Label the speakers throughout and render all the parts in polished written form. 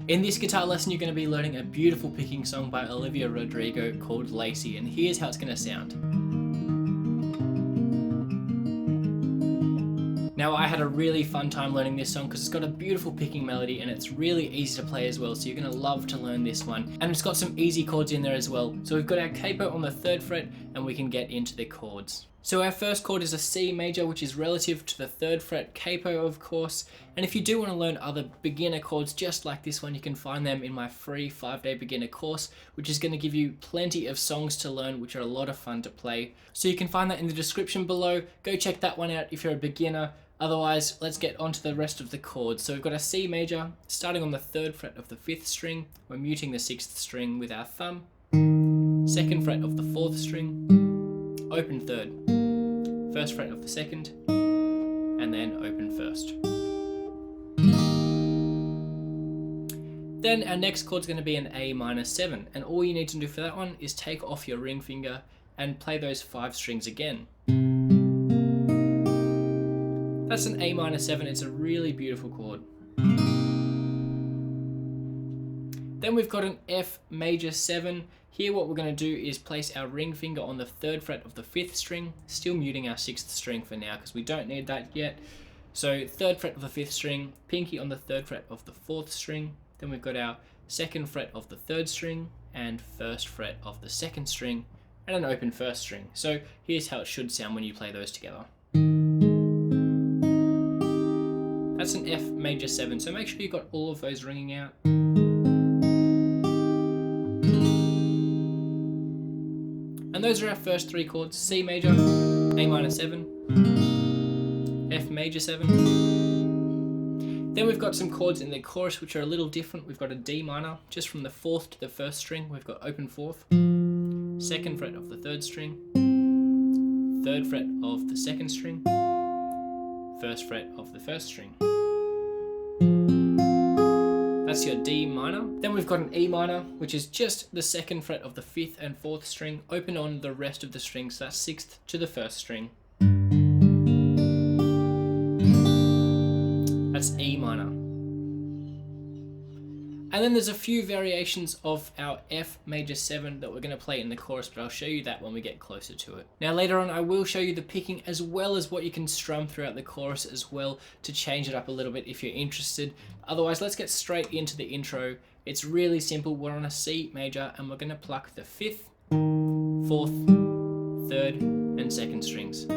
Speaker 1: In this guitar lesson, you're going to be learning a beautiful picking song by Olivia Rodrigo called Lacy, and here's how it's going to sound. Now, I had a really fun time learning this song because it's got a beautiful picking melody and it's really easy to play as well, so you're going to love to learn this one. And it's got some easy chords in there as well. So we've got our capo on the 3rd fret and we can get into the chords. So our first chord is a C major, which is relative to the 3rd fret capo, of course. And if you do want to learn other beginner chords just like this one, you can find them in my free 5-day beginner course, which is going to give you plenty of songs to learn, which are a lot of fun to play. So you can find that in the description below. Go check that one out if you're a beginner. Otherwise, let's get on to the rest of the chords. So we've got a C major, starting on the 3rd fret of the 5th string. We're muting the 6th string with our thumb. 2nd fret of the 4th string, open 3rd. 1st fret of the 2nd, and then open 1st. Then our next chord is going to be an A minor 7, and all you need to do for that one is take off your ring finger and play those 5 strings again. That's an A minor 7, it's a really beautiful chord. Then we've got an F major 7. Here what we're going to do is place our ring finger on the 3rd fret of the 5th string, still muting our 6th string for now because we don't need that yet. So 3rd fret of the 5th string, pinky on the 3rd fret of the 4th string, then we've got our 2nd fret of the 3rd string and 1st fret of the 2nd string and an open 1st string. So here's how it should sound when you play those together. That's an F major 7, so make sure you've got all of those ringing out. And those are our first 3 chords: C major, A minor 7, F major 7. Then we've got some chords in the chorus which are a little different. We've got a D minor, just from the 4th to the 1st string. We've got open 4th, 2nd fret of the 3rd string, 3rd fret of the 2nd string, 1st fret of the 1st string. That's your D minor. Then we've got an E minor, which is just the 2nd fret of the 5th and 4th string, open on the rest of the strings, so that's 6th to the 1st string. That's E minor. And then there's a few variations of our F major 7 that we're going to play in the chorus, but I'll show you that when we get closer to it. Now later on I will show you the picking as well as what you can strum throughout the chorus as well to change it up a little bit if you're interested. Otherwise, let's get straight into the intro. It's really simple. We're on a C major and we're going to pluck the 5th, 4th, 3rd and 2nd strings.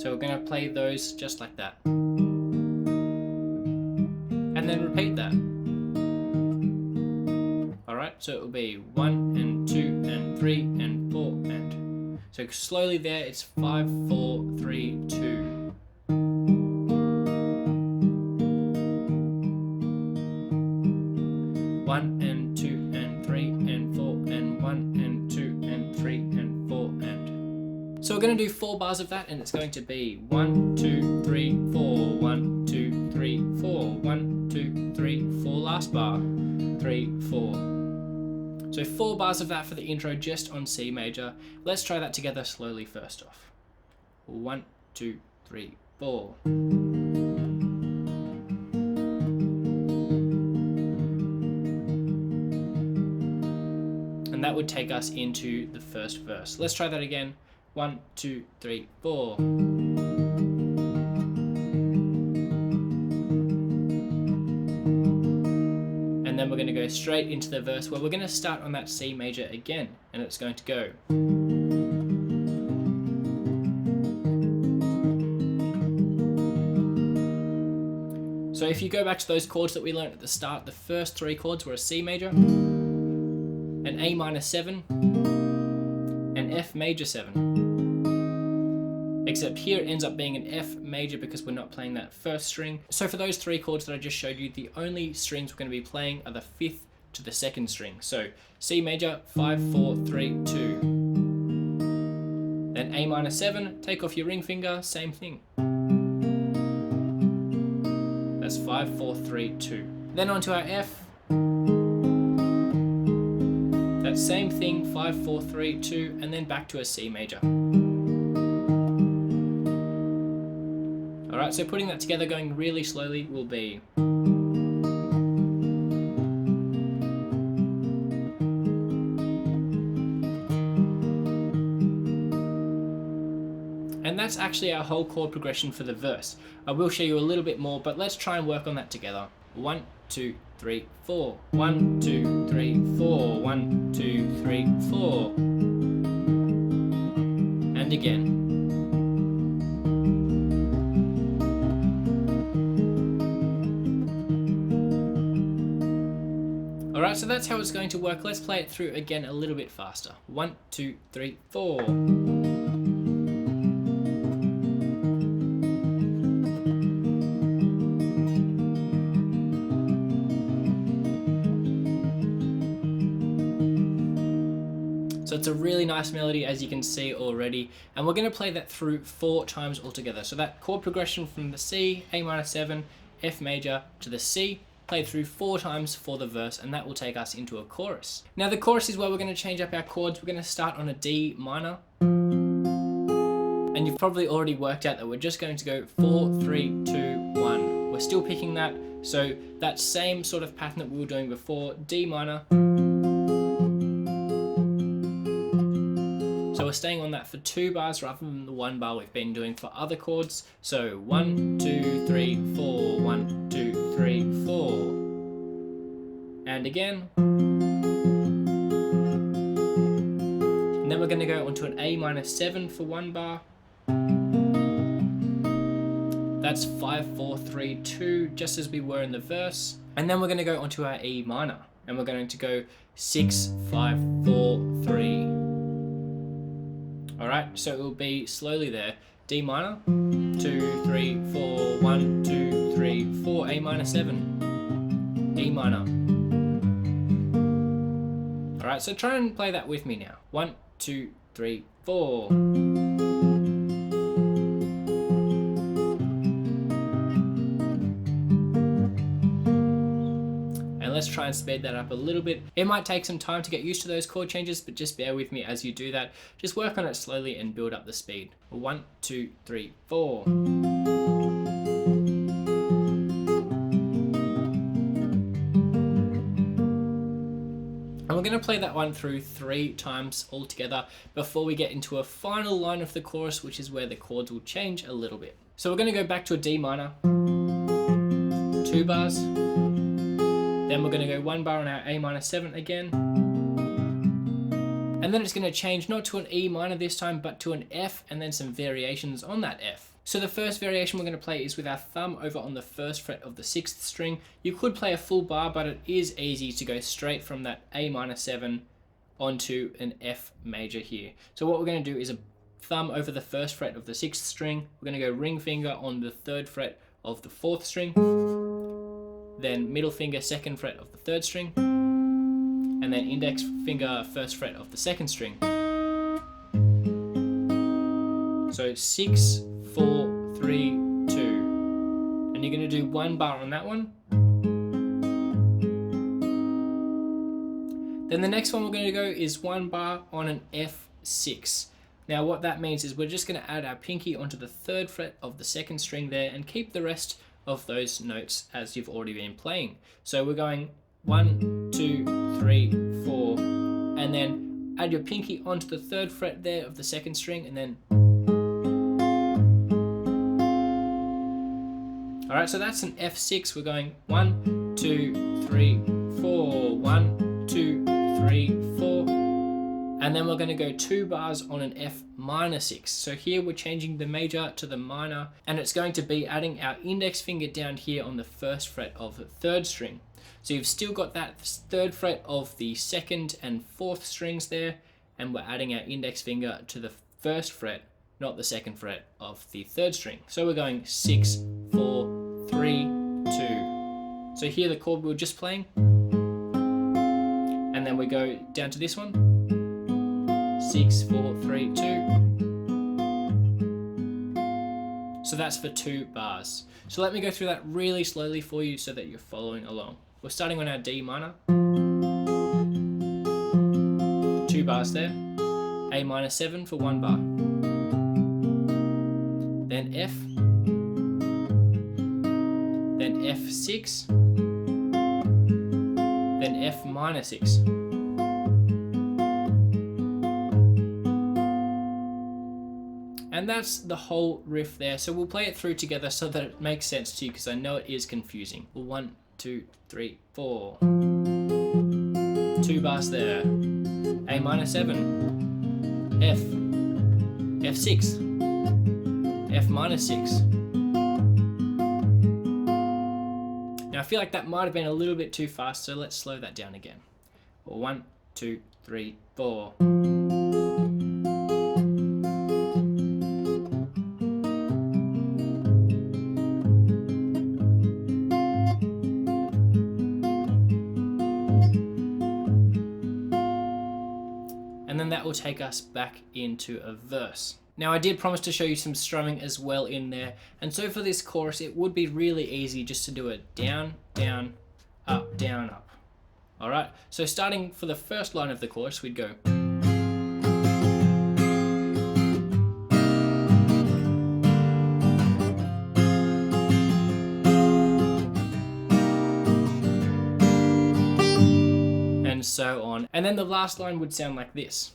Speaker 1: So we're going to play those just like that. And then repeat that. Alright, so it will be 1 and 2 and 3 and 4 and. So slowly there, it's 5, 4, 3, 2. One and 2 and 3 and 4 and 1 and 2 and 3 and 4 and. So we're going to do 4 bars of that, and it's going to be 1, 2, 3, 4, 1, 2, 3, 4, 1, 2, 3, 4, last bar, 3, 4. So 4 bars of that for the intro just on C major. Let's try that together slowly first off. 1, 2, 3, 4. And that would take us into the first verse. Let's try that again. 1, 2, 3, 4. And then we're going to go straight into the verse where we're going to start on that C major again, and it's going to go. So if you go back to those chords that we learned at the start, the first 3 chords were a C major, an A minor 7, an F major 7. Except here it ends up being an F major because we're not playing that 1st string. So for those 3 chords that I just showed you, the only strings we're going to be playing are the 5th to the 2nd string. So C major, 5, 4, 3, 2. Then A minor 7, take off your ring finger, same thing. That's 5, 4, 3, 2. Then onto our F. That same thing, 5, 4, 3, 2, and then back to a C major. Alright, so putting that together going really slowly will be And that's actually our whole chord progression for the verse. I will show you a little bit more, but let's try and work on that together. 1, 2, 3, 4. 1, 2, 3, 4. 1, 2, 3, 4. And again. Alright, so that's how it's going to work. Let's play it through again a little bit faster. 1, 2, 3, 4. So it's a really nice melody, as you can see already, and we're going to play that through 4 times altogether. So that chord progression from the C, A minor 7, F major to the C, played through 4 times for the verse, and that will take us into a chorus. Now the chorus is where we're going to change up our chords. We're going to start on a D minor, and you've probably already worked out that we're just going to go 4, 3, 2, 1. We're still picking that, so that same sort of pattern that we were doing before, D minor. So we're staying on that for 2 bars rather than the 1 bar we've been doing for other chords. So 1, 2, 3, 4, 1, 2, 3, 4. And again. And then we're going to go onto an A minor 7 for 1 bar. That's 5, 4, 3, 2, just as we were in the verse. And then we're going to go onto our E minor. And we're going to go 6, 5, 4, 3. Alright, so it will be slowly there. D minor, 2, 3, 4, 1, 2, 3, 4, A minor 7, E minor. Alright, so try and play that with me now. 1, 2, 3, 4. Let's try and speed that up a little bit. It might take some time to get used to those chord changes, but just bear with me as you do that. Just work on it slowly and build up the speed. 1, 2, 3, 4. And we're going to play that one through 3 times altogether before we get into a final line of the chorus, which is where the chords will change a little bit. So we're going to go back to a D minor, 2 bars. Then we're going to go 1 bar on our A minor 7 again. And then it's going to change not to an E minor this time, but to an F, and then some variations on that F. So the first variation we're going to play is with our thumb over on the 1st fret of the 6th string. You could play a full bar, but it is easy to go straight from that A minor 7 onto an F major here. So what we're going to do is a thumb over the 1st fret of the 6th string. We're going to go ring finger on the 3rd fret of the 4th string. Then middle finger 2nd fret of the 3rd string, and then index finger 1st fret of the 2nd string. So 6, 4, 3, 2. And you're going to do 1 bar on that one. Then the next one we're going to go is 1 bar on an F6. Now what that means is we're just going to add our pinky onto the 3rd fret of the 2nd string there and keep the rest of those notes as you've already been playing. So we're going 1, 2, 3, 4, and then add your pinky onto the 3rd fret there of the 2nd string, and then. Alright, so that's an F6. We're going 1, 2, 3, 4, 1, 2, 3, 4, and then we're going to go 2 bars on an F minor 6. So here we're changing the major to the minor, and it's going to be adding our index finger down here on the 1st fret of the 3rd string. So you've still got that 3rd fret of the 2nd and 4th strings there, and we're adding our index finger to the 1st fret, not the 2nd fret of the 3rd string. So we're going 6, 4, 3, 2. So here the chord we were just playing, and then we go down to this one. 6, 4, 3, 2. So that's for 2 bars. So let me go through that really slowly for you so that you're following along. We're starting on our D minor. 2 bars there. A minor 7 for 1 bar. Then F. Then F6. Then F minor 6. And And that's the whole riff there. So we'll play it through together so that it makes sense to you, because I know it is confusing. 1, 2, 3, 4. 2 bars there. A minor 7. F. F6. F minor 6. Now I feel like that might have been a little bit too fast, so let's slow that down again. 1, 2, 3, 4. And then that will take us back into a verse. Now I did promise to show you some strumming as well in there, and so for this chorus it would be really easy just to do it down, down, up, down, up. Alright, so starting for the first line of the chorus, we'd go. And so on. And then the last line would sound like this.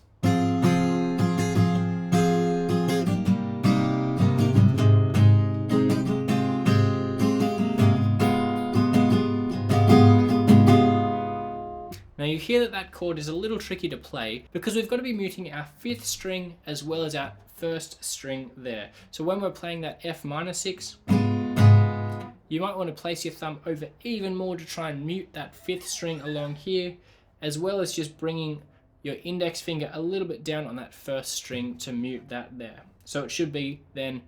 Speaker 1: Now you hear that that chord is a little tricky to play because we've got to be muting our 5th string as well as our 1st string there. So when we're playing that F minor 6, you might want to place your thumb over even more to try and mute that 5th string along here, as well as just bringing your index finger a little bit down on that 1st string to mute that there. So it should be then.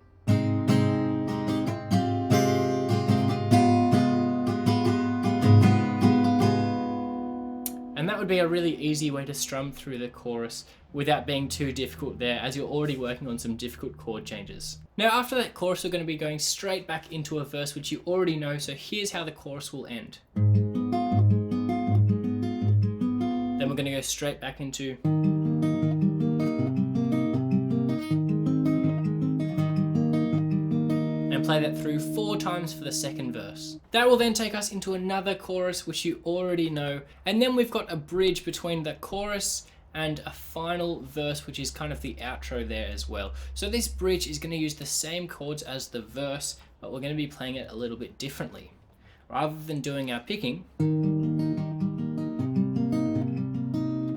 Speaker 1: And that would be a really easy way to strum through the chorus without being too difficult there, as you're already working on some difficult chord changes. Now after that chorus we're going to be going straight back into a verse, which you already know, so here's how the chorus will end. Then we're going to go straight back into, and play that through 4 times for the 2nd verse. That will then take us into another chorus, which you already know, and then we've got a bridge between the chorus and a final verse, which is kind of the outro there as well. So this bridge is going to use the same chords as the verse, but we're going to be playing it a little bit differently. Rather than doing our picking,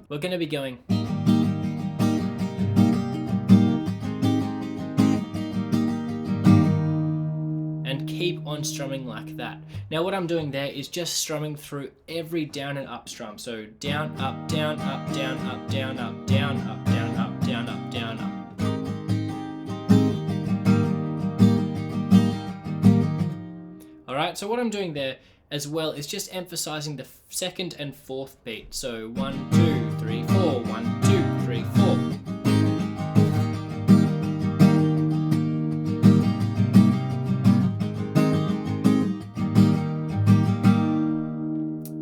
Speaker 1: we're going to be going. And keep on strumming like that. Now what I'm doing there is just strumming through every down and up strum. So down, up, down, up, down, up, down, up, down, up, down, up, down, up, down, up. Alright, so what I'm doing there as well is just emphasizing the 2nd and 4th beat. So 1, 2, 3, 4, 1, 2, 3, 4.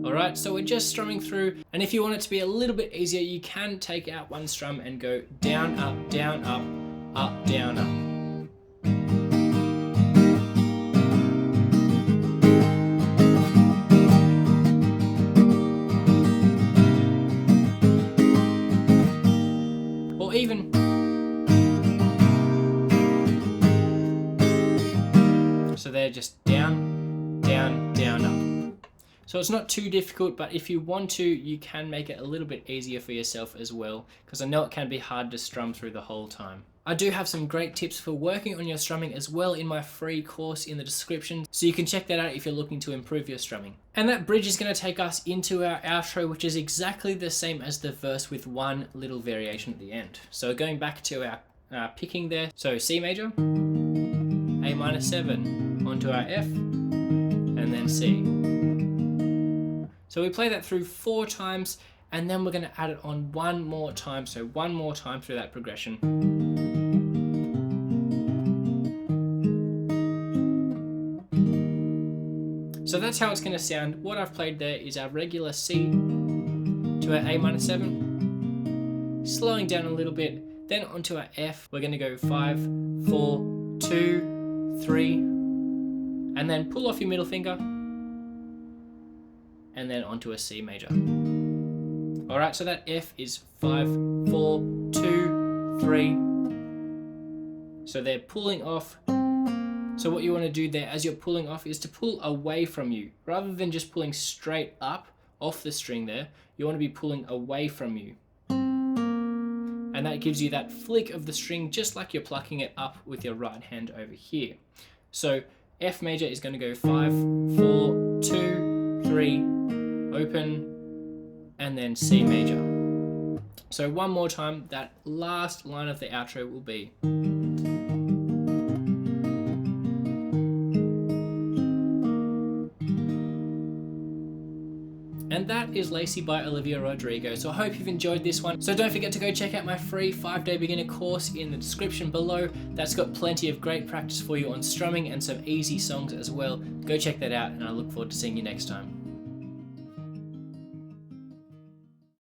Speaker 1: Alright, so we're just strumming through, and if you want it to be a little bit easier, you can take out one strum and go down, up, down, up, up, down, up. Or even so they're just down, down, down, up. So it's not too difficult, but if you want to, you can make it a little bit easier for yourself as well, because I know it can be hard to strum through the whole time. I do have some great tips for working on your strumming as well in my free course in the description, so you can check that out if you're looking to improve your strumming. And that bridge is going to take us into our outro, which is exactly the same as the verse with one little variation at the end. So going back to our picking there, so C major, A minor 7, onto our F, and then C. So we play that through 4 times, and then we're going to add it on one more time, so one more time through that progression. So that's how it's going to sound. What I've played there is our regular C to our A minor 7, slowing down a little bit, then onto our F. We're going to go 5, 4, 2, 3, and then pull off your middle finger, and then onto a C major. Alright, so that F is 5, 4, 2, 3, So they're pulling off. So what you want to do there as you're pulling off is to pull away from you. Rather than just pulling straight up off the string there, you want to be pulling away from you. And that gives you that flick of the string just like you're plucking it up with your right hand over here. So F major is going to go 5, 4, 2, 3, open, and then C major. So one more time, that last line of the outro will be. And that is Lacy by Olivia Rodrigo. So I hope you've enjoyed this one. So don't forget to go check out my free 5-day beginner course in the description below. That's got plenty of great practice for you on strumming and some easy songs as well. Go check that out, and I look forward to seeing you next time.